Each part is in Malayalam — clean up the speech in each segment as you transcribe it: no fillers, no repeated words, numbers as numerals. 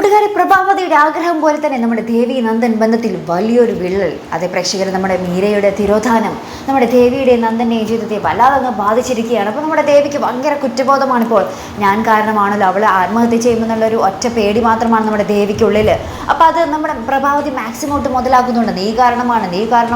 കൂട്ടുകാരെ, പ്രഭാവതിയുടെ ആഗ്രഹം പോലെ തന്നെ നമ്മുടെ ദേവി നന്ദൻ ബന്ധത്തിൽ വലിയൊരു വിള്ളൽ. അതേ പ്രേക്ഷകർ, നമ്മുടെ മീരയുടെ തിരോധാനം നമ്മുടെ ദേവിയുടെ നന്ദൻ്റെ ജീവിതത്തെ വല്ലാതെ ബാധിച്ചിരിക്കുകയാണ്. അപ്പോൾ നമ്മുടെ ദേവിക്ക് ഭയങ്കര കുറ്റബോധമാണിപ്പോൾ. ഞാൻ കാരണമാണല്ലോ അവൾ ആത്മഹത്യ ചെയ്യുമെന്നുള്ളൊരു ഒറ്റ പേടി മാത്രമാണ് നമ്മുടെ ദേവിക്കുള്ളിൽ. അപ്പോൾ അത് നമ്മുടെ പ്രഭാവതി മാക്സിമം മുതലാക്കുന്നുണ്ട്. നീ കാരണം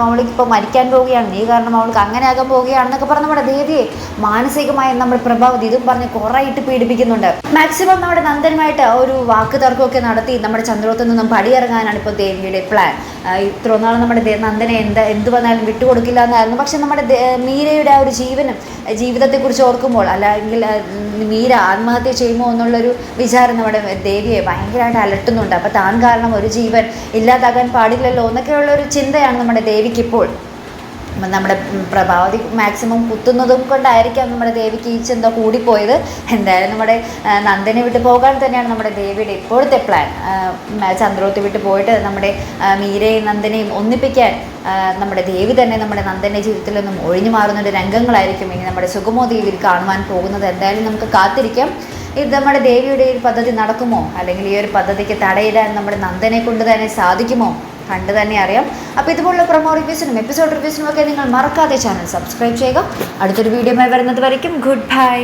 അവൾക്ക് ഇപ്പോൾ മരിക്കാൻ പോവുകയാണ്, നീ കാരണം അവൾക്ക് അങ്ങനെ ആകാൻ പോവുകയാണെന്നൊക്കെ പറഞ്ഞ് നമ്മുടെ ദേവിയെ മാനസികമായി നമ്മൾ പ്രഭാവതി ഇതും പറഞ്ഞ് കുറേയിട്ട് പീഡിപ്പിക്കുന്നുണ്ട്. മാക്സിമം നമ്മുടെ നന്ദനുമായിട്ട് ഒരു വാക്ക് തർക്കമൊക്കെ നടത്തി നമ്മുടെ ചന്ദ്രോത്തിൽ നിന്നും പടിയിറങ്ങാനാണ് ഇപ്പോൾ ദേവിയുടെ പ്ലാൻ. ഇത്ര നാൾ നമ്മുടെ നന്ദനെ എന്ത് വന്നാലും വിട്ടുകൊടുക്കില്ല എന്നായിരുന്നു. പക്ഷെ നമ്മുടെ മീരയുടെ ആ ഒരു ജീവിതത്തെക്കുറിച്ച് ഓർക്കുമ്പോൾ, അല്ലെങ്കിൽ മീര ആത്മഹത്യ ചെയ്യുമോ എന്നുള്ളൊരു വിചാരം നമ്മുടെ ദേവിയെ ഭയങ്കരമായിട്ട് അലട്ടുന്നുണ്ട്. അപ്പോൾ താൻ കാരണം ഒരു ജീവൻ ഇല്ലാതാകാൻ പാടില്ലല്ലോ എന്നൊക്കെയുള്ളൊരു ചിന്തയാണ് നമ്മുടെ ദേവിക്കിപ്പോൾ. നമ്മുടെ പ്രഭാവതി മാക്സിമം കുത്തുന്നതും കൊണ്ടായിരിക്കാം നമ്മുടെ ദേവിക്ക് ഈ ചിന്ത കൂടിപ്പോയത്. എന്തായാലും നമ്മുടെ നന്ദനെ വിട്ട് പോകാൻ തന്നെയാണ് നമ്മുടെ ദേവിയുടെ ഇപ്പോഴത്തെ പ്ലാൻ. ചന്ദ്രോത്തി വിട്ട് പോയിട്ട് നമ്മുടെ മീരയും നന്ദനെയും ഒന്നിപ്പിക്കാൻ നമ്മുടെ ദേവി തന്നെ നമ്മുടെ നന്ദൻ്റെ ജീവിതത്തിൽ നിന്നും ഒഴിഞ്ഞു മാറുന്നൊരു രംഗങ്ങളായിരിക്കും ഇനി നമ്മുടെ സുഗമോ ദേവിയിൽ കാണുവാൻ പോകുന്നത്. എന്തായാലും നമുക്ക് കാത്തിരിക്കാം. ഇത് നമ്മുടെ ദേവിയുടെ ഒരു പദ്ധതി നടക്കുമോ, അല്ലെങ്കിൽ ഈ ഒരു പദ്ധതിക്ക് തടയിടാൻ നമ്മുടെ നന്ദനെ കൊണ്ട് തന്നെ സാധിക്കുമോ, കണ്ടു തന്നെ അറിയാം. അപ്പോൾ ഇതുപോലുള്ള പ്രൊമോ റിവ്യൂസിനും എപ്പിസോഡ് റിവ്യൂസിനും ഒക്കെ നിങ്ങൾ മറക്കാതെ ചാനൽ സബ്സ്ക്രൈബ് ചെയ്യുക. അടുത്തൊരു വീഡിയോയുമായി വരുന്നത് വരയ്ക്കും ഗുഡ് ബൈ.